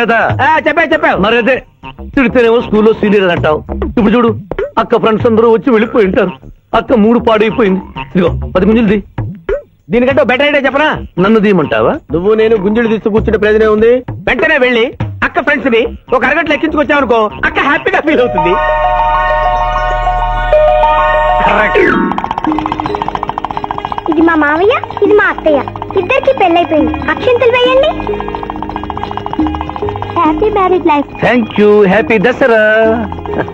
లేదా చెప్పావు మరి అదే తిడితేనేమో స్కూల్లో సీనియర్ అని అంటావు. ఇప్పుడు చూడు అక్క ఫ్రెండ్స్ అందరూ వచ్చి వెళ్ళిపోయి ఉంటారు. అక్క మూడు పాడైపోయింది. ఇదిగో 10 గుంజులు దీనికంటే బెటర్ ఐడియా చెప్పనా? నన్ను తీయమంటావా? నువ్వు నేను గుంజులు తీస్తూ కూర్చుంటే ప్రయోజనం ఉంది. వెంటనే వెళ్ళి అక్క ఫ్రెండ్స్ ని ఒక అరగంటలో ఎక్కించుకొచ్చావనుకో, అక్క హ్యాపీగా ఫీల్ అవుతుంది. ఇది మా మావయ్య, ఇది మా అత్తయ్య, ఇద్దరికి పెళ్ళైపోయింది. అక్షంతలు వేయండి. Happy marriage life. Thank you. Happy Dasara.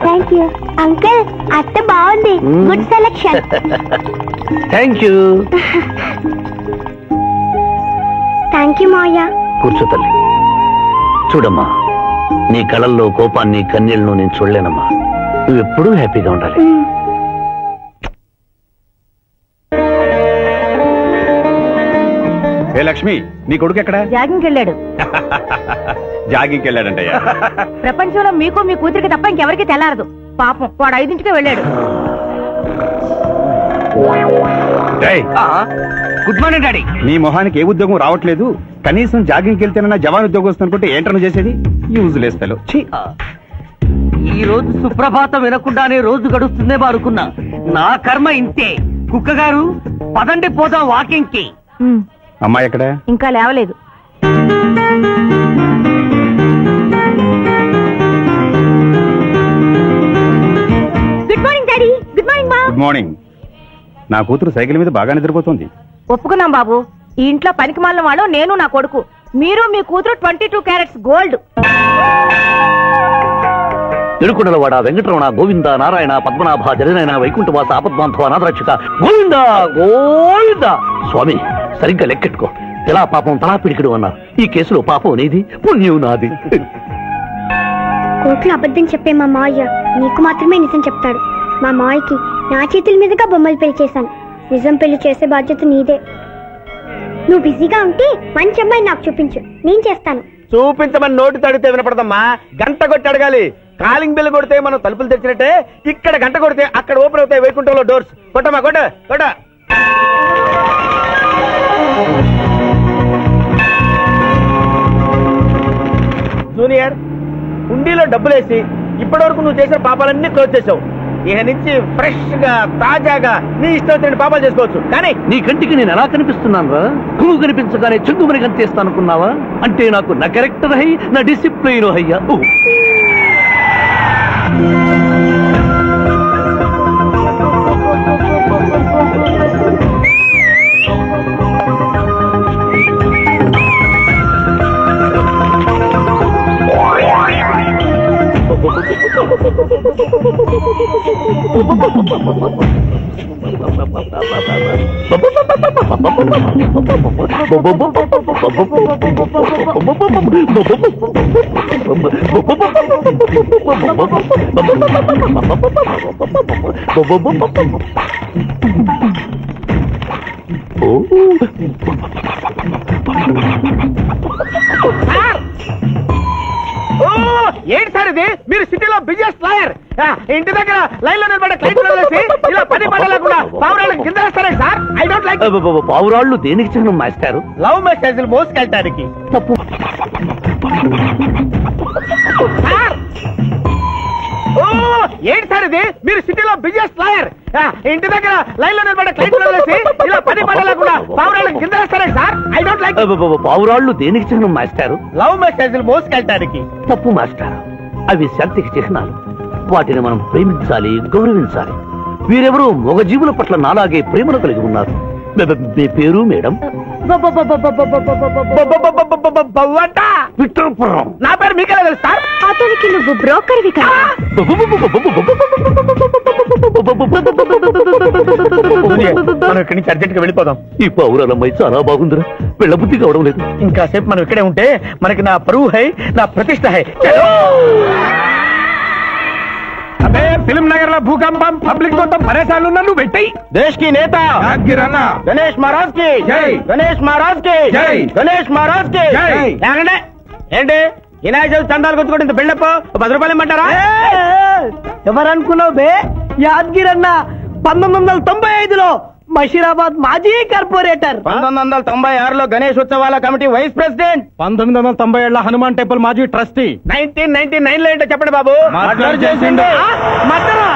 Thank you uncle. అత్త బాగుంది. Good selection. Thank you. Thank you మావయ్య. కూర్చో తల్లి. చూడమ్మా, నీ కళల్లో కోపాన్ని కన్నీళ్లను నేను చూడలేనమ్మా. నువ్వెప్పుడూ హ్యాపీగా ఉండాలి. ఏ లక్ష్మి, నీ కొడుకు ఎక్కడ? జాగింగ్కి వెళ్ళాడు. జాగింగ్కి వెళ్ళాడంటయ్యా. ప్రపంచంలో మీకు మీ కూతురికి తప్ప ఇంకెవరికి తెల్లారదు. పాపం వాడు 5ంటికే వెళ్ళాడు. Good morning daddy. నీ మొహానికి ఏ ఉద్యోగం రావట్లేదు. కనీసం జాగింగ్కి వెళ్తేనన్నా జవాన్ ఉద్యోగం వస్తుంది అనుకుంటే ఏంటను చేసేది? Useless fellow. ఈ రోజు సుప్రభాతం వినకుండానే రోజు గడుస్తుందే అనుకున్నా. నా కర్మ ఇంతే. కుక్క గారు పదండి పోదాం వాకింగ్ కి. అమ్మాయి ఎక్కడ? ఇంకా లేవలేదు. Good morning daddy. Good morning మా. Good morning. నా కూతురు సైకిల్ మీద బాగా నిద్రపోతుంది. ఒప్పుకున్నాం బాబు. ఈ ఇంట్లో పనికి మాలిన వాళ్ళు నేను, నా కొడుకు. మీరు మీ కూతురు 22 క్యారెట్స్ గోల్డ్. తిరుకుడలవాడ వెంకటరమణ గోవింద నారాయణ పద్మనాభ జగనైన వైకుంఠవాస ఆపద్వాంధవ నాథరక్షక గోవింద గోవింద. స్వామి, సరిగ్గా లెక్కెట్టుకో. ఎలా పాపం తలా పిడికిడు అన్నారు. ఈ కేసులో పాపం నీది, పుణ్యం నాది. కోర్టులో అబద్ధం చెప్పే మా మావయ్య నీకు మాత్రమే నిజం చెప్తాడు. మా మావయ్యకి నా చేతుల మీదుగా బొమ్మలు పెళ్లి చేశాను. నిజం పెళ్లి చేసే బాధ్యత నీదే. నువ్వు బిజీగా ఉంటే మంచి అమ్మాయి నాకు చూపించు, నేను చేస్తాను. చూపించమని నోటి తడితే వినపడదమ్మా. గంట కొట్టి అడగాలి. కాలింగ్ బిల్ కొడితే మనం తలుపులు తెచ్చినట్టే, ఇక్కడ గంట కొడితే అక్కడ ఓపెన్ అవుతాయి వైకుంఠంలో డోర్స్. కొట్టమ్మా, కొట్ట కొట్ట. జూనియర్, హుండీలో డబ్బులేసి ఇప్పటి వరకు నువ్వు చేసిన పాపాలన్నీ క్లోజ్ చేసావు. ఇక నుంచి ఫ్రెష్ గా తాజాగా నీ ఇష్టం వచ్చిన పాపాలు చేసుకోవచ్చు. కానీ నీ కంటికి నేను ఎలా కనిపిస్తున్నాను రా? పువ్వు కనిపించగానే చెంగుమని కనిపిస్తాను అనుకున్నావా? అంటే నాకు నా క్యారెక్టర్ హై, నా డిసిప్లైన్ హయ్యా. ఏంటి సార్ ఇది? మీరు సిటీలో బిజినెస్ లాయర్, ఇంటి దగ్గర లైన్ లో నిలబడే క్లయింట్ ఇలా 10 పడలేకుండా పావురాళ్ళకి కింద వేస్తారే సార్. I don't like. పావురాళ్ళు దేనికి చిహ్నం మాస్టారు? లవ్ మెసేజ్లు మోసుకెళ్ళటానికి. తప్పు. ఏంటి సార్ ఇది? మీరు సిటీలో బిజినెస్ లాయర్, ఇంటి దగ్గర లైన్ లో నిలబడే క్లయింట్ ఇలా 10 పడలేకుండా పావురాళ్ళకి కింద వేస్తారే సార్. I don't like. పావురాళ్ళు దేనికి చిహ్నం మాస్టారు? లవ్ మెసేజ్లు మోసుకెళ్ళటానికి. తప్పు మాస్టారు. అవి శాంతికి చిహ్నాలు. వాటిని మనం ప్రేమించాలి, గౌరవించాలి. వీరెవరూ మగజీవుల పట్ల నాలాగే ప్రేమను కలిగి ఉన్నారు. మీ పేరు మేడం? విక్టర్పురం. నా పేరు మీకెలా తెలుసు సార్? అతనికి నువ్వు బ్రోకర్వి కదా. మనం ఇక్కడి నుంచి అర్జెంట్ గా వెళ్ళిపోదాం. ఈ పౌరాలమ్మాయి చాలా బాగుందిరా. వెళ్ళబుద్ధి కావడం లేదు. ఇంకాసేపు మనం ఇక్కడే ఉంటే మనకి నా పరువు హై, నా ప్రతిష్ట హై. అబే ఫిల్మ్ నగర్ లో భూకంపం, పబ్లిక్ మొత్తం పరేషాన్లు ఉన్నా నువ్వు పెట్టాయి. దేశ్ కి నేత గణేష్ మహారాజ్ కి జై, గణేష్ మహారాజ్ కి జై, గణేష్ మహారాజ్ కి జై. ఏంటి వినాయక చవితి చందాలు కొట్టుకోండి ఇంత బిల్డప్ 10 రూపాయలు ఇమ్మంటారా? ఎవరనుకున్నావు బే? యాద్గిరన్న 1995లో మషీరాబాద్ మాజీ కార్పొరేటర్ 1996లో గణేష్ ఉత్సవాల committee vice president, 1997 Hanuman temple మాజీ ట్రస్టీ. 1999 లో ఏంటో చెప్పండి బాబు. మర్డర్ చేసిండు. మర్డరా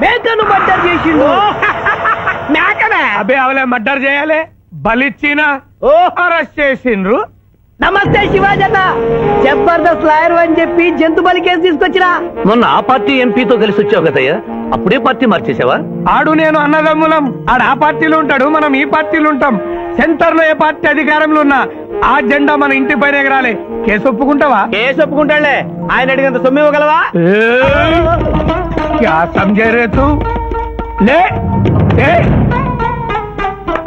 మేకను మర్డర్ చేసిండు. మేకనే అబే అవలే మర్డర్ చేయాలి, బలిచ్చిన అరెస్ట్ చేసిండ్రు. నమస్తే శివాజన్న, జబర్దస్త్ లాయర్ అని చెప్పి జంతు బలి కేసు తీసుకొచ్చినా. మొన్న ఆ పార్టీ ఎంపీతో కలిసి వచ్చావు కదయ్యా, అప్పుడే పార్టీ మార్చేసావా? ఆడు నేను అన్నదమ్ములం, ఆడు ఆ పార్టీలో ఉంటాడు, మనం ఈ పార్టీలో ఉంటాం. సెంటర్ లో ఏ పార్టీ అధికారంలో ఉన్నా ఆ జెండా మన ఇంటి పైన ఎగరాలి. కేసు ఒప్పుకుంటావా? కేసు ఒప్పుకుంటాడులే, ఆయన అడిగినంత సొమ్ము ఇవ్వగలవా? క్యా సమझे రే తూ? లే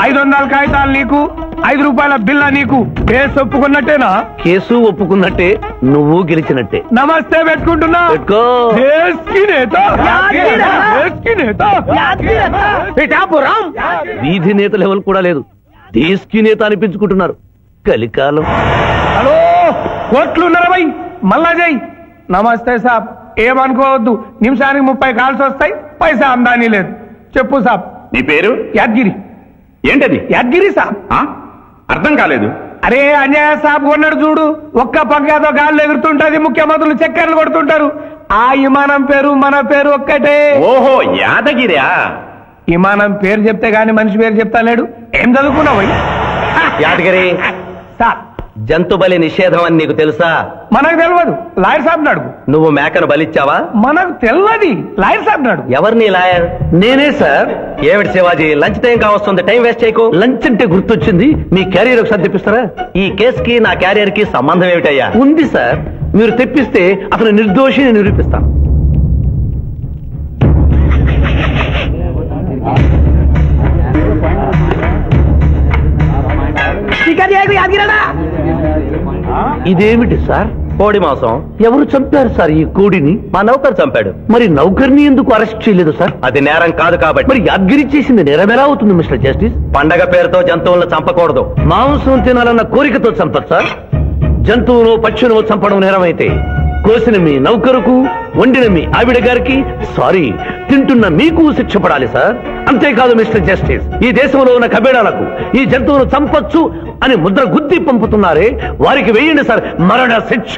500 కాగితాలు నీకు, 5 రూపాయల బిల్ల నీకు. కేసు ఒప్పుకున్నట్టేనా? కేసు ఒప్పుకున్నట్టే, నువ్వు గెలిచినట్టే. నమస్తే పెట్టుకుంటున్నా. పెట్టుకో. దేశ్ కి నేత, దేశ్ కి నేత. పిఠాపురం వీధి నేత లెవెల్ కూడా లేదు, దేశ్ నేత అనిపించుకుంటున్నారు. కలికాలం. హలో, కోట్లు నరవై మళ్ళా జై. నమస్తే సాబ్, ఏమనుకోవద్దు, నిమిషానికి 30 కాల్స్ వస్తాయి, పైసా అందానీ లేదు. చెప్పు సాబ్. నీ పేరు యాద్గిరి. ఏంటది? యాద్గిరి సాబ్. అర్థం కాలేదు. అరే అన్యాయ సాబ్ కొన్నాడు చూడు, ఒక్క పక్కతో గాల్లో ఎగురుతుంటది, ముఖ్యమంత్రులు చక్కర్లు కొడుతుంటారు. ఆ విమానం పేరు మన పేరు ఒక్కటే. ఓహో, యాదగిరా. విమానం పేరు చెప్తే గాని మనిషి పేరు చెప్తా లేడు. ఏం చదువుకున్నావు? యాదగిరి, సాబ్ జంతు బలి నిషేధం అని నీకు తెలుసా? మనకు తెలియదు, లాయర్ సాబ్ అడుగు. నువ్వు మేకను బలిచ్చావా? మనకు తెలియదు, లాయర్ సాబ్ అడుగు. ఎవరిని లాయర్? నేనే సార్. ఏమిటి శివాజీ, లంచ్ టైం కావస్తుంది, టైం వేస్ట్ చేయకు. లంచ్ అంటే గుర్తొచ్చింది, మీ క్యారియర్ ఒకసారి తెప్పిస్తారా? ఈ కేసుకి నా క్యారియర్ కి సంబంధం ఏమిటయ్యా? ఉంది సార్, మీరు తెప్పిస్తే అతను నిర్దోషిని నిరూపిస్తాను. ఇదేమిటి సార్? కోడి మాంసం. ఎవరు చంపారు సార్ ఈ కోడిని? మా నౌకర్ చంపాడు. మరి నౌకర్ని ఎందుకు అరెస్ట్ చేయలేదు సార్? అది నేరం కాదు కాబట్టి. మరి యాద్గిరి చేసింది నేరం ఎలా అవుతుంది మిస్టర్ జస్టిస్? పండగ పేరుతో జంతువులను చంపకూడదు, మాంసం తినాలన్న కోరికతో చంపదు సార్. జంతువును పక్షును చంపడం నేరమైతే కోసిన మీ నౌకరుకు, వండిన మీ ఆవిడ గారికి, సారీ తింటున్న మీకు శిక్ష పడాలి సార్. అంతేకాదు మిస్టర్ జస్టిస్, ఈ దేశంలో ఉన్న కబేడాలకు ఈ జంతువును చంపొచ్చు అని ముద్ర గుద్ది పంపుతున్నారే, వారికి వేయండి సార్ మరణ శిక్ష.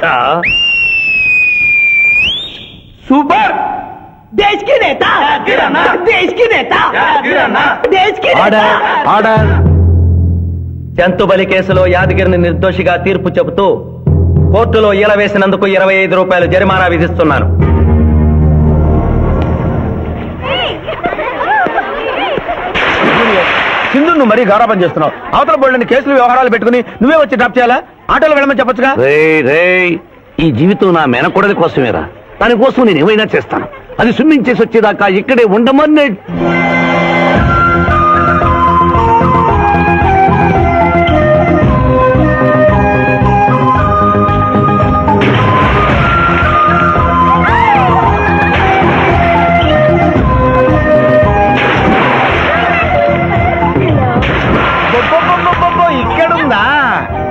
సూపర్. దేశ్ కి నేత, దేశ్ కి నేత, దేశ్ కి నేత. Order, order. జంతు బలి కేసులో యాదగిరిని నిర్దోషిగా తీర్పు చెబుతూ కోర్టులో ఈల వేసినందుకు 25 రూపాయలు జరిమానా విధిస్తున్నాను. సింధు నువ్వు మరీ గారాబం చేస్తున్నావు. అవతల బోళ్ళని కేసులు వ్యవహారాలు పెట్టుకుని నువ్వే వచ్చి డ్రాప్ చేయాలా? ఆటోలో వెళ్ళమని చెప్పొచ్చుగా. ఈ జీవితం నా మేనకోడలి కోసమేరా, దానికోసం నేను ఏమైనా చేస్తాను. అది స్విమ్మింగ్ చేసి వచ్చేదాకా ఇక్కడే ఉండమని. ఇక్కడుందా?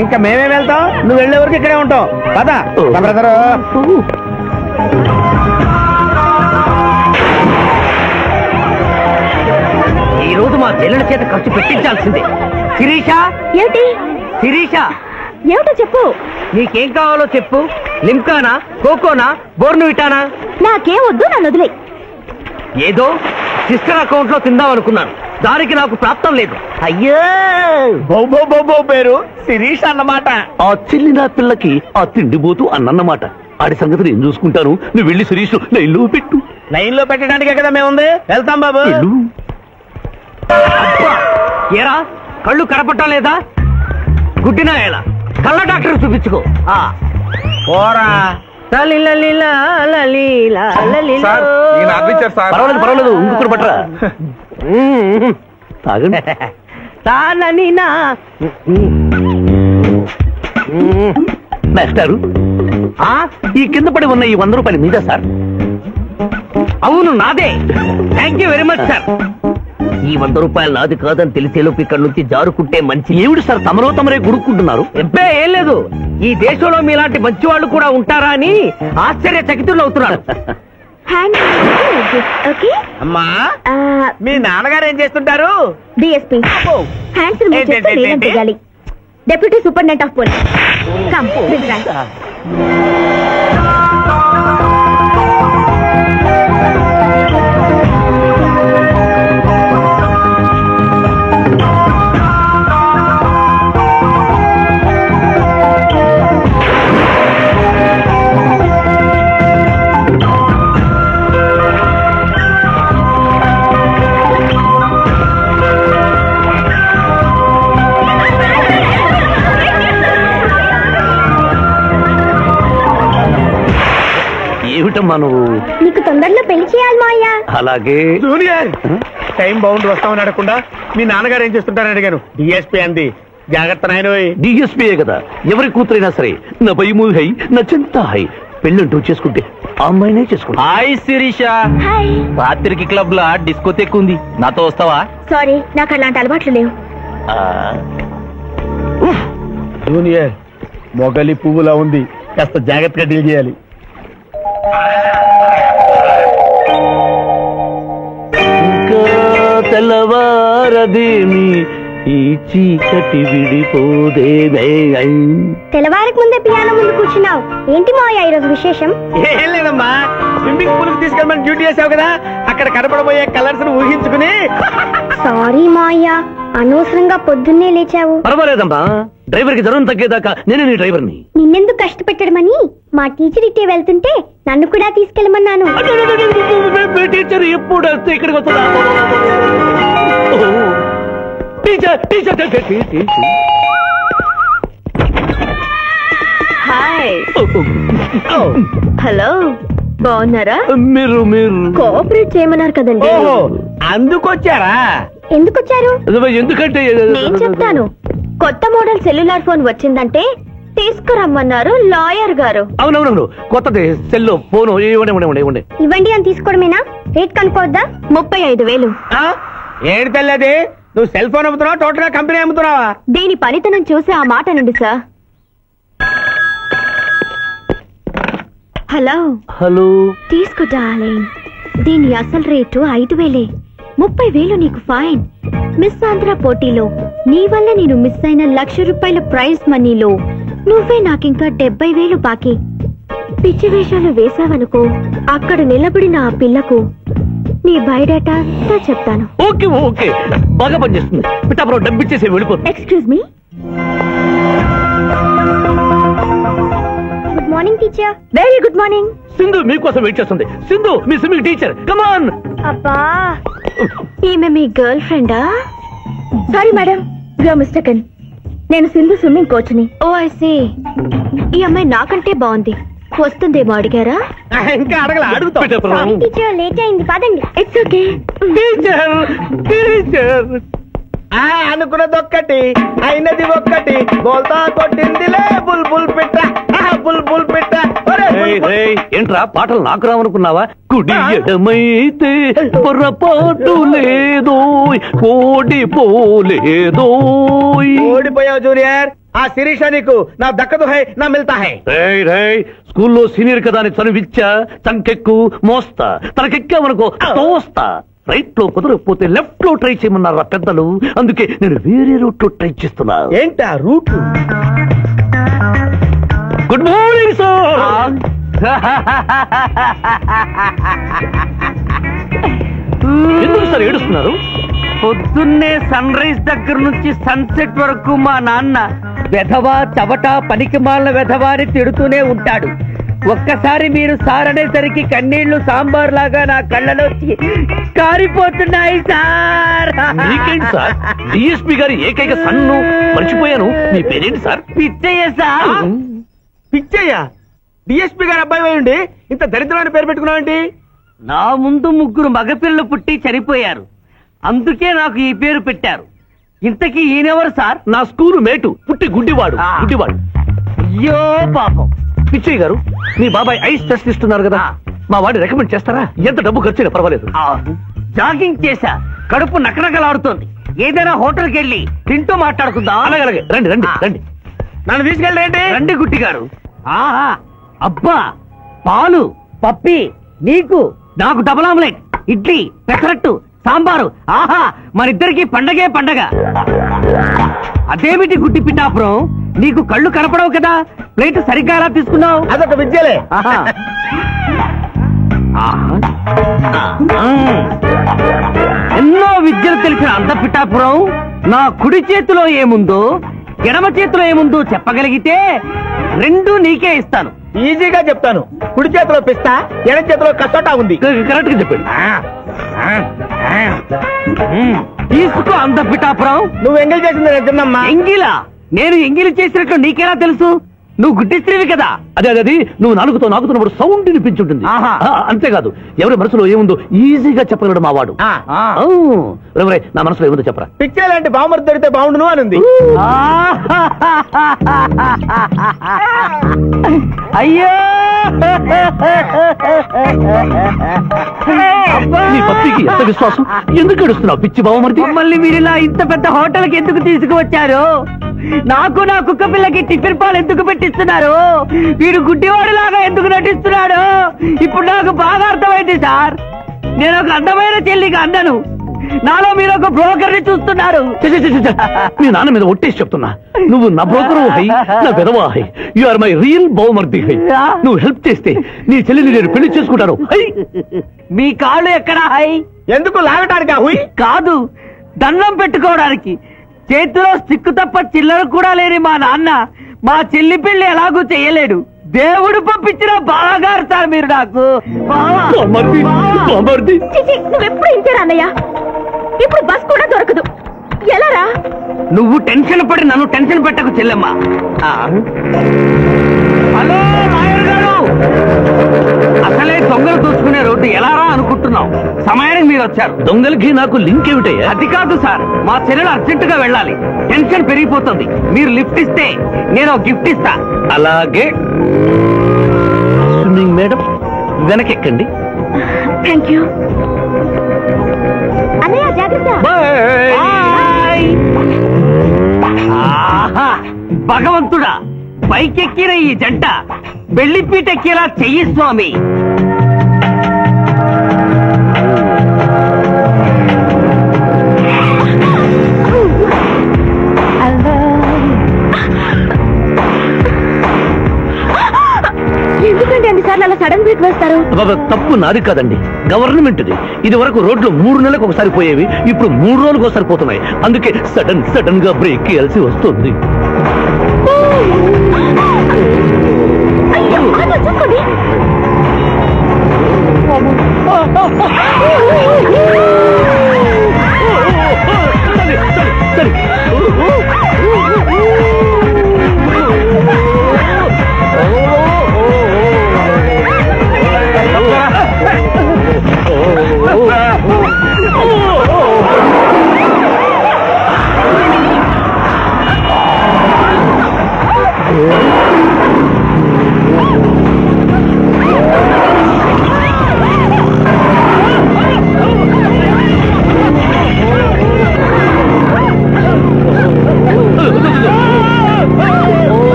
ఇంకా మేమేం వెళ్తాం, నువ్వు వెళ్లే వరకు ఇక్కడే ఉంటాం. పద బ్రదరు. ఈ రోజు మా చెల్లెల చేత ఖర్చు పెట్టించాల్సిందే. శిరీష, ఏమిటి? శిరీష, ఏమిటో చెప్పు. నీకేం కావాలో చెప్పు. లిమ్కానా, కోకోనా, బోర్నువిటానా? నాకేం వద్దు, నన్ను వదిలే. ఏదో సిస్టర్ అకౌంట్ లో తిందామనుకున్నాను, దానికి నాకు ప్రాప్తం లేదు. అయ్యో, బొబ్బో పేరు శిరీష్ అన్నమాట. ఆ చెల్లిన పిల్లకి ఆ తిండిపోతూ అన్నమాట. ఆడి సంగతి నేను చూసుకుంటాను, నువ్వు వెళ్ళి సురేష్ లైన్లో పెట్టు. లైన్ లో పెట్టడానికే కదా మేముంది, వెళ్తాం బాబు. వెళ్ళు. అబ్బా, ఏరా కళ్ళు కనపడటం లేదా? గుడ్డినా ఎలా? కళ్ళ డాక్టర్ చూపించుకో. పోరా. పర్వాలేదు పర్వాలేదు, ఇంకొకరు పట్టరా. తాగండి. మాస్టారు, ఈ కింద పడి ఉన్న ఈ 100 రూపాయలు మీద సార్? అవును, నాదే. Thank you very much sir. ఈ 100 రూపాయలు నాది కాదని తెలిసేలోపు ఇక్కడ నుంచి జారుకుంటే మంచి. ఏమిటి సార్ తమరో తమరే గుడుక్కుంటున్నారు? ఎబ్బే ఏం లేదు, ఈ దేశంలో మీలాంటి మంచి వాళ్ళు కూడా ఉంటారా అని ఆశ్చర్యచకితులు అవుతున్నారు. హ్యాండ్ ఓకే అమ్మా మీ నాన్నగారు ఏం చేస్తుంటారు? డిఎస్పీ హ్యాండ్స్ రిమూవ్ చేస్తే నేనేం చేయాలి? Deputy superintendent of police come this right. ఏమిటమ్మా నువ్వు? నీకు తొందరలో పెళ్లి చేయాలి మావయ్య. అలాగే జూనియర్ టైం బౌండ్ వస్తామని అడగకుండా మీ నాన్నగారు ఏం చేస్తుంటారని అడిగాను. డిఎస్పీ అంది. జాగ్రత్త నాయనోయ్. డిఎస్పీయే కదా, ఎవరి కూతురైనా సరే నా భయము హై నా చింత హై. పెళ్ళంటూ చేసుకుంటే ఆ అమ్మాయినే చేసుకుంటా. Hi Sirisha, hi. రాత్రికి క్లబ్ లా డిస్కోతెక్ ఉంది, నాతో వస్తావా? సారీ నాకు అలాంటి అలవాట్లు లేవు. జూనియర్ మొగలి పువ్వులా ఉంది, కాస్త జాగ్రత్తగా డీల్ చేయాలి. ఇంకా తెల్లవారదేమి ఈ చీకటి విడిపోదేమే. తెల్లవారికి ముందే పియానో ముందు కూర్చున్నావు ఏంటి మావయ్య ఈరోజు విశేషం? ఏం లేదమ్మా, స్విమ్మింగ్ పూల్ కి తీసుకెళ్ళమని డ్యూటీ చేసావు కదా, అక్కడ కనపడబోయే కలర్స్ ను ఊహించుకుని. సారీ మావయ్య, అనవసరంగా పొద్దున్నే లేచావు. పర్వాలేదమ్మా, డ్రైవర్ కి జ్వరం తగ్గేదాకా నేనే నీ డ్రైవర్ని. నిన్నెందుకు కష్టపెట్టడమని మా టీచర్ ఇట్టే వెళ్తుంటే నన్ను కూడా తీసుకెళ్ళమన్నాను. టీచర్ ఎప్పుడు వస్తే ఇక్కడికి వస్తుందా? Teacher teacher teacher. Hi, hello, బాగున్నారా? మీరు మీరు కోఆపరేట్ చేయమన్నారు కదండి. ఓహో అందుకొచ్చారా? ఎందుకు వచ్చారు? ఎందుకంటే నేను చెప్తాను. కొత్త మోడల్ సెల్యులార్ ఫోన్ వచ్చిందంటే తీసుకురమ్మన్నారు లాయర్ గారు. అవునవునవును, కొత్తది సెల్లో ఫోను ఇవ్వండి. ఇవ్వండి అని తీసుకోవడమేనా? రేట్ కనుక్కోవద్దా? 35,000. ఏంటి తెల్లది, నువ్వు సెల్ ఫోన్ అమ్ముతున్నావా, టోటల్ గా కంపెనీ అమ్ముతున్నావా? దీని పనితనం చూసి ఆ మాట నుండి సార్. హలో హలో, తీసుకో డార్లింగ్, దీని అసలు రేటు 5,000. 30,000 నీకు ఫైన్. మిస్ ఆంధ్ర పోటీలో నీ వల్ల నేను మిస్ అయిన ₹1,00,000 ప్రైజ్ మనీలో నువ్వే నాకింకా 70,000 బాకీ. పిచ్చి వేషాలు వేశావనుకో, అక్కడ నిలబడిన ఆ పిల్లకు నీ బయోడేటా అంతా చెప్తాను. ఓకే ఓకే, బాగా పనిచేస్తుంది. పిఠాపురం డబ్బిచ్చేసి వెళ్ళిపోతుంది. Excuse me. Good morning teacher. Very good morning. Sindhu మీకోసం వెయిట్ చేస్తుంది. సింధు మీ స్విమ్మింగ్ టీచర్, కమాన్. అబ్బా, ఈమె మీ గర్ల్ ఫ్రెండా? Sorry madam, you are mistaken. నేను సింధు స్విమ్మింగ్ కోచ్ ని. Oh I see. ఈ అమ్మాయి నాకంటే బాగుంది, వస్తుందేమో అడిగారా? ఇంకా అడగల, అడుగుతా. పిఠాపురం టీచర్ లేట్ అయింది పదండి. It's okay. Teacher teacher. అనుకున్నది ఒక్కటి, అయినది ఒక్కటి, బోల్తా కొట్టిందిలే బుల్బుల్ పిట్ట, బుల్బుల్ పిట్ట. ఒరే, బుల్బుల్. ఏంట్రా పాటలు నాకు రావనుకున్నావా? కుడి ఎడమైతే పొరపాటు లేదో, ఓడిపోలేదోయ్. ఓడిపోయావు జూనియర్. ఆ శిరీష నీకు నా దక్కదు హై, నా మిల్తా హై. స్కూల్లో సీనియర్ కదా అని చనువిచ్చా, చంకెక్కు మోస్తా, తనకెక్కామనుకో తోస్తా. రైట్ లో కుదరకపోతే లెఫ్ట్ లో ట్రై చేయమన్నారు పెద్దలు, అందుకే నేను వేరే రూట్ లో ట్రై చేస్తున్నా. ఏంటా రూట్? Good morning sir. ఎందుకు సార్ ఏడుస్తున్నారు? పొద్దున్నే సన్ రైజ్ దగ్గర నుంచి సన్సెట్ వరకు మా నాన్న వెధవా చవట పనికి మాలిన వెధవా అని తిడుతూనే ఉంటాడు. ఒక్కసారి మీరు సార్ అనేసరికి కన్నీళ్లు సాంబార్ లాగా నా కళ్ళలోకి కారిపోతున్నాయి సార్. మీకేంటి సార్, డిఎస్పీ గారి ఏకైక సన్ను మర్చిపోయాను. మీ పేరేంటి sir? Pichaiah sir. Pichaiah DSP గారు అబ్బాయి అయ్యండి ఇంత దరిద్రమైన పేరు పెట్టుకున్నావండి? నా ముందు 3 మగపిల్లలు పుట్టి చనిపోయారు, అందుకే నాకు ఈ పేరు పెట్టారు. ఇంతకీ ఈయనెవరు సార్? నా స్కూలు మేటు, పుట్టి గుడ్డివాడు. అయ్యో పాపం. పిచ్చయ్య గారు, మీ బాబాయ్ ఐస్ టెస్ట్ ఇస్తున్నారు కదా, మా వాడిని రికమెండ్ చేస్తారా? ఎంత డబ్బు ఖర్చైనా పర్వాలేదు. జాగింగ్ చేశా, కడుపు నకనకలాడుతోంది. ఏదైనా హోటల్కి వెళ్ళి తింటూ మాట్లాడుకుందాం. అలాగే రండి రండి రండి. నన్ను తీసుకెళ్ళండి. రండి గుట్టి గారు. ఆహా, అబ్బా, పాలు, పప్పి, నీకు నాకు డబుల్ ఆమ్లెట్, ఇడ్లీ, పెసరట్టు, సాంబారు. ఆహా, మనిద్దరికి పండగే పండగ. అదేమిటి గుడ్డి పిఠాపురం, నీకు కళ్ళు కనపడవు కదా, ప్లేట్ సరిగ్గా ఎలా తీసుకున్నావు? అదొక విద్యలే. ఆహా. ఆహా. ఎన్నో విద్యలు తెలిసిన అంత పిఠాపురం నా కుడి చేతిలో ఏముందో ఎడమ చేతిలో ఏముందో చెప్పగలిగితే రెండు నీకే ఇస్తాను. ఈజీగా చెప్తాను. కుడి చేతిలో పిస్తా, ఎడ చేతిలో కసోటా ఉంది. కరెక్ట్ గా చెప్పండి. తీసుకో అంత పిఠాపురం. నువ్వు ఎంగిల్ చేసింది నేను తిన్నమ్మా. ఎంగిలా? నేను ఎంగిలి చేసినట్లు నీకెలా తెలుసు? నువ్వు గుడ్డిస్త్రీవి కదా. అదే అది నువ్వు నాలుగుతో నాకుతున్నప్పుడు సౌండ్ వినిపించుంటుంది. ఆహా. అంతేకాదు ఎవరి మనసులో ఏముందో ఈజీగా చెప్పగలడు మా వాడు. నా మనసులో ఏముందో చెప్పరా. పిక్చర్ లాంటి బాంబర్ దొరికితే బాగుండును అని ఉంది. అయ్యో నీ పత్నికి ఎంత విశ్వాసం, ఎందుకు ఏడుస్తున్నావు పిచ్చి బావమరిది? మమ్మల్ని మీరు ఇలా ఇంత పెద్ద హోటల్కి ఎందుకు తీసుకువచ్చారు? నాకు నా కుక్క పిల్లకి టిఫిన్ పాలు ఎందుకు పెట్టిస్తున్నారు? వీడు గుడ్డివాడిలాగా ఎందుకు నటిస్తున్నాడు? ఇప్పుడు నాకు బాగా అర్థమైంది సార్. నేను ఒక అందమైన చెల్లికి అన్నను, నాలో మీరు ఒక బ్రోకర్ ని చూస్తున్నారు. మీ నాన్న మీద ఒట్టేసి చెప్తున్నా, నువ్వు నా బ్రోకరు హై, నా విధవా హై. యు ఆర్ మై రియల్ బహుమర్ది హై. నువ్వు హెల్ప్ చేస్తే నీ చెల్లిని నేను పెళ్లి చేసుకుంటాను. మీ కాళ్ళు ఎక్కడా హై? ఎందుకు లాగటానికి? హుయ్ కాదు, దండం పెట్టుకోవడానికి. చేతిలో స్టిక్ తప్ప చిల్లర కూడా లేని మా నాన్న మా చెల్లి పెళ్లి ఎలాగూ చెయ్యలేడు. దేవుడు పంపించిన బాగా సార్ మీరు నాకు. నువ్వెప్పుడు ఇంతేరా అన్నయ్య? ఇప్పుడు బస్ కూడా దొరకదు, ఎలా రా? నువ్వు టెన్షన్ పడి నన్ను టెన్షన్ పెట్టకు చెల్లెమ్మా. హలో లాయర్ గారు, అసలే దొంగలు దోచుకునే రోడ్డు ఎలా రా అనుకుంటున్నావు? సమయానికి మీరు వచ్చారు. దొంగలకి నాకు లింక్ ఏమిటయ్యా? అది కాదు సార్, మా చెల్లెలు అర్జెంట్ గా వెళ్ళాలి. టెన్షన్ పెరిగిపోతుంది. మీరు లిఫ్ట్ ఇస్తే నేను గిఫ్ట్ ఇస్తా. అలాగే స్విమ్మింగ్ మేడం వెనకెక్కండి. థ్యాంక్ యూ అన్నయ్య, జాగ్రత్త. బాయ్. ఆహా, భగవంతుడా, పైకెక్కిన ఈ జంట బెల్లిపీటెక్కేలా చెయ్యి స్వామి. ఎందుకంటే అన్నిసార్లు అలా సడన్ బ్రేక్ వేస్తారు? తప్పు నాది కాదండి, గవర్నమెంట్ది. ఇది వరకు రోడ్లు 3 నెలలకు ఒకసారి పోయేవి, ఇప్పుడు 3 రోజులకు ఒకసారి పోతున్నాయి. అందుకే సడన్ గా బ్రేక్ వేయాల్సి వస్తుంది. అయ్యో, చూసుకోండి. సరే.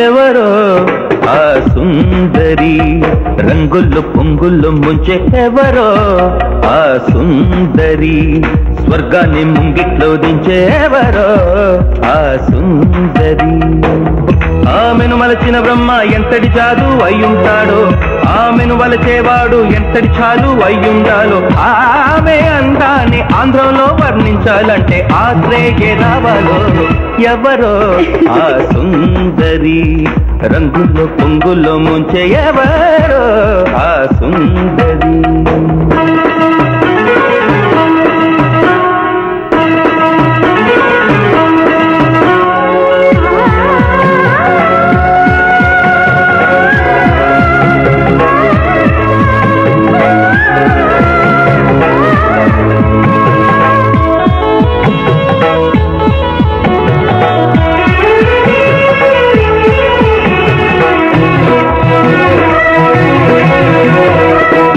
ఎవరో ఆ సుందరి రంగులు పొంగులు ముంచే ఎవరో ఆ సుందరి స్వర్గాన్ని ముంగిట్లో దించే ఎవరో ఆ సుందరి. ఆమెను మలచిన బ్రహ్మ ఎంతటి చాలు అయ్యుంటాడో ఆమెను వలచేవాడు ఎంతటి చాలు అయ్యుండాలో ఆమె అందాన్ని ఆంధ్రంలో వర్ణించాలంటే ఆత్రేయే రావాలో ఎవరో ఆ సుందరి రంగుల్లో పొంగుల్లో ముంచే ఎవరో ఆ సుందరి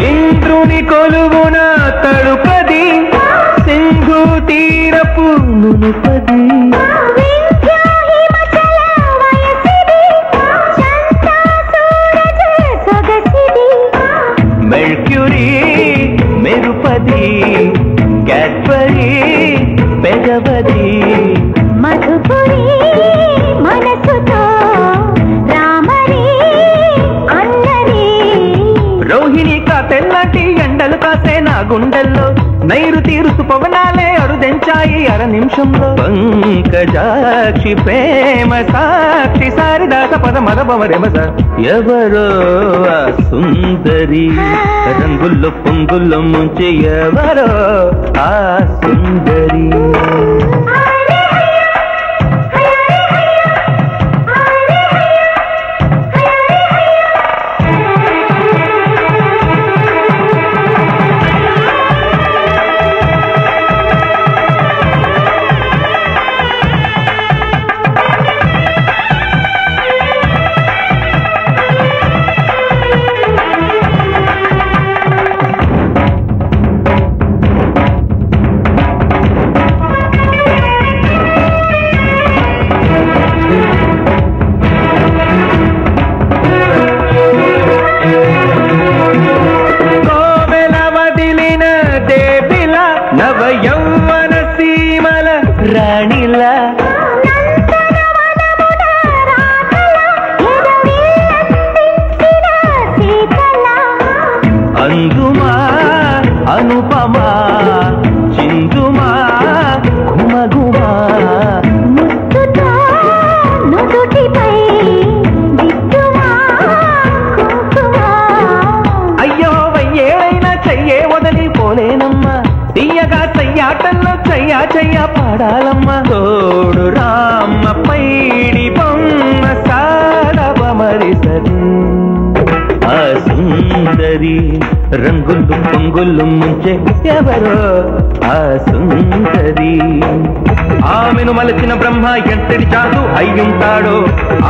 ఇంద్రుని కొలువున తడుపది సింధు తీరపు నునుపది మెర్క్యూరీ మెరుపది క్యాడ్బరీ పెదవది మధుపురి మనసుతో రామరి అన్నరి రోహిణి తెల్లటి ఎండలు కాసే నా గుండెల్లో నైరుతి ఋతుపవనాలే అరుదెంచాయి అర నిమిషంలో పంకజాక్షి ప్రేమ సాక్షి సారిదాస పద మద బమరెమస ఎవరో ఆ సుందరి రంగుల్లో పొంగుల్లో ముంచి ఎవరో ఆ సుందరి నవ యౌవన సీమల రాణిలా అందుమా అనుపమా చిందుమా ఘుమఘుమా ముద్దుతో నుదుటిపై దిద్దుమా కుంకుమ అయ్యో వయ్యేడైనా చెయ్యే వదిలిపోలేనమ్మా తీయగా చెయ్యాటల్లో చెయ్యా పాడాలమ్మ తోడు రామ్మ పైడి బొమ్మ సాడవ మరిసరి ఆ సుందరి రంగులు పొంగులు ముంచే ఎవరో ఆ సుందరి ఆమెను మలచిన బ్రహ్మ ఎంతటి చాలు అయ్యుంటాడో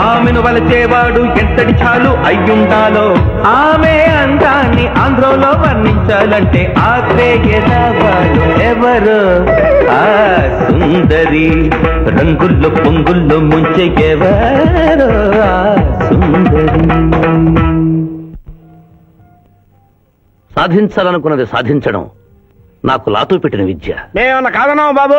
ఆమెను వలచేవాడు ఎంతటి చాలు అయ్యుండాలో ఆమె అందాన్ని ఆంధ్రలో వర్ణించాలంటే ఆత్రేయే రావాలో ఎవరో ఆ సుందరి రంగుల్లో పొంగుల్లో ముంచే ఎవరో ఆ సుందరి సాధించాలనుకున్నది సాధించడం నాకు లాతూ పెట్టిన విద్య. మేమన్నా కాదన్నావు బాబు.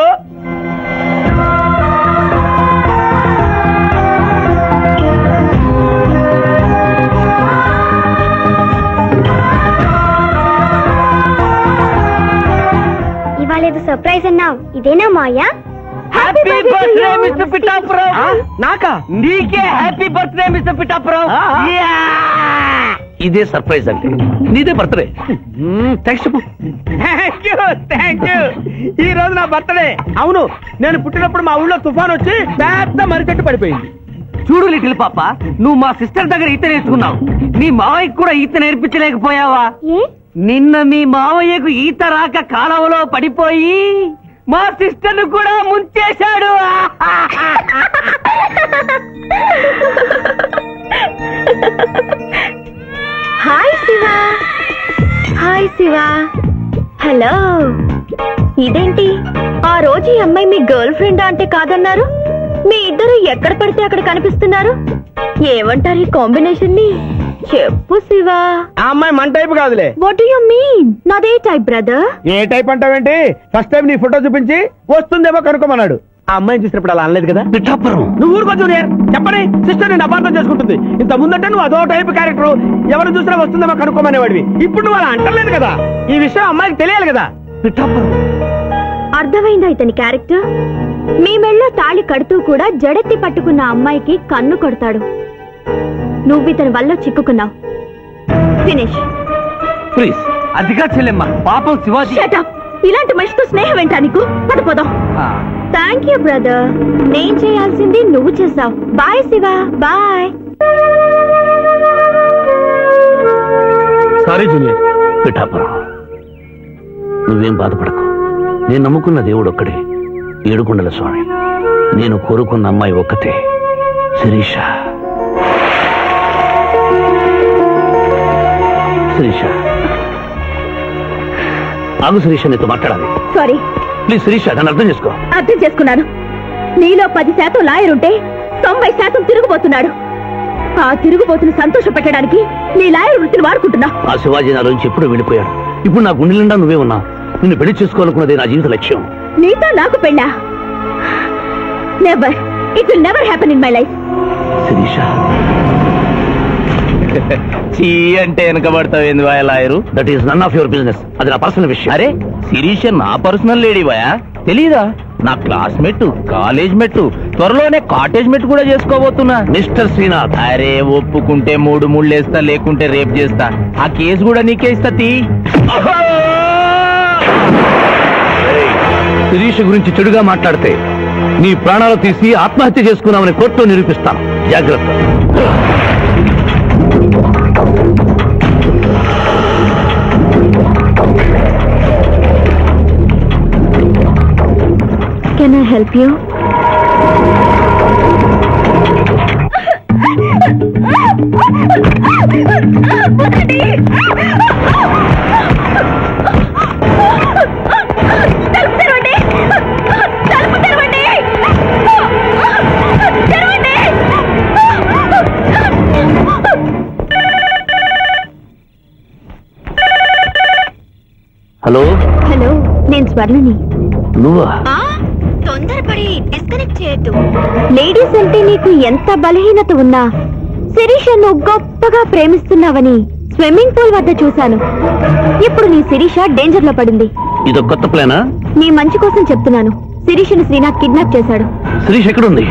ఇవాళ ఏదో సర్ప్రైజ్ అన్నావు, ఇదేనా Maya? Happy birthday mister Pithapuram. నాకా? నీకే హ్యాపీ బర్త్డే మిస్టర్ పిఠాపురం. ఇదే సర్ప్రైజ్ అంటే నీదే బర్త్డే. థ్యాంక్స్ చెప్పు. Thank you. ఈ రోజు నా బర్త్డే. అవును, నేను పుట్టినప్పుడు మా ఊళ్ళో తుఫాన్ వచ్చి పెద్ద మర్రి చెట్టు పడిపోయింది. చూడు లిటిల్ పాప, నువ్వు మా సిస్టర్ దగ్గర ఈత నేర్చుకున్నావు, నీ మావయ్యకు కూడా ఈత నేర్పించలేకపోయావా? ఏ? నిన్న మీ మావయ్యకు ఈత రాక కాలువలో పడిపోయి మా సిస్టర్ ను కూడా ముంచేశాడు. Hi Shiva. Hi Shiva. Hello. ఇదేంటి ఆ రోజు ఈ అమ్మాయి మీ గర్ల్ ఫ్రెండ్ అంటే కాదన్నారు, మీ ఇద్దరు ఎక్కడ పడితే అక్కడ కనిపిస్తున్నారు. ఏమంటారు ఈ కాంబినేషన్ ని? చెప్పు శివ. ఆ అమ్మాయి మన టైప్ కాదులే. What do you mean? నాదే టైప్ బ్రదర్. ఏ టైప్ అంటావేంటి? ఫస్ట్ టైం నీ ఫోటో చూపించి వస్తుందేమో కనుక్కోమన్నాడు. ఆ అమ్మాయిని చూసినప్పుడు అలా అనలేదు కదా? పిఠాపురం నువ్వు ఊరుకో జూనియర్, చెప్పని సిస్టర్ నేను అపార్థం చేసుకుంటుంది. ఇంత ముందంటే నువ్వు అదో టైప్ క్యారెక్టర్, ఎవరు చూసినా వస్తుందేమో కనుక్కోమనేవాడివి. ఇప్పుడు నువ్వు అలా అంటలేదు కదా. ఈ విషయం అమ్మాయికి తెలియాలి కదా. పిఠాపురం అర్థమైందా ఇతని క్యారెక్టర్? మీ మెళ్ళో తాళి కడుతూ కూడా జడెత్తి పట్టుకున్న అమ్మాయికి కన్ను కొడతాడు. నువ్వు ఇతని వల్ల చిక్కుకున్నావు. ఫినిష్. ప్లీజ్ అదిగా చెల్లెమ్మ, పాపం శివాజీ. Shut up. ఇలాంటి మనిషితో స్నేహం ఏంటా నీకు? పడిపోదాం. థ్యాంక్ యూ బ్రదర్, నేను చేయాల్సింది నువ్వు చేసావు. Bye Shiva, bye. Sorry junior. Pithapuram నువ్వేం బాధపడకు. నేను నమ్ముకున్న దేవుడు ఒక్కడే, ఏడుకొండల స్వామి. నేను కోరుకున్న అమ్మాయి ఒక్కతే, శిరీష. శిరీష ఆగు. శిరీష నీతో మాట్లాడాలి. సారీ. ప్లీజ్ శిరీష, నన్ను అర్థం చేసుకో. అర్థం చేసుకున్నాను. నీలో 10% లాయర్ ఉంటే 90% తిరుగుబోతున్నాడు. ఆ తిరుగుబోతుని సంతోష పెట్టడానికి నీ లాయర్ వృత్తిని వాడుకుంటున్నా. ఆ శివాజీ నా నుంచి ఎప్పుడూ వెళ్ళిపోయాడు. ఇప్పుడు నా గుండె నిండా నువ్వే ఉన్నా. నిన్ను పెళ్లి చేసుకోవాలనుకున్నదే నా జీవిత లక్ష్యం. నీతో నాకు పెళ్ళా? Never. It will never happen in my life. Sirisha చీ అంటే వెనకబడతావు lawyer? That is none of your business. అది నా పర్సనల్ విషయం. అరే శిరీష నా పర్సనల్ లేడీ బాయా, తెలీదా? నా క్లాస్మేట్, కాలేజ్ మెట్టు, త్వరలోనే కాటేజ్ మెట్టు కూడా చేసుకోబోతున్నా. మిస్టర్ శ్రీనాథ్, అరే ఒప్పుకుంటే 3 ముళ్ళేస్తా, లేకుంటే రేప్ చేస్తా. ఆ కేసు కూడా నీకే ఇస్తా. శిరీష గురించి చెడుగా మాట్లాడితే నీ ప్రాణాలు తీసి ఆత్మహత్య చేసుకున్నామని కోర్టులో నిరూపిస్తాను. జాగ్రత్త. Can I help you? Hello hello, నేను స్వర్ణని. నువ్వా? తొందరపడి డిస్కనెక్ట్ చేయొద్దు. లేడీస్ అంటే నీకు ఎంత బలహీనత ఉన్నా శిరీషను గొప్పగా ప్రేమిస్తున్నావని స్విమ్మింగ్ పూల్ వద్ద చూశాను. ఇప్పుడు నీ శిరీష డేంజర్ లో పడింది. ఇదో కొత్త ప్లానా? నీ మంచి కోసం చెప్తున్నాను. శిరీషను శ్రీనాథ్ కిడ్నాప్ చేశాడు. శిరీష్ ఎక్కడుంది?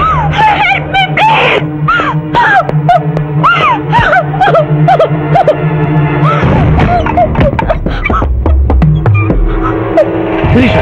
శిరీష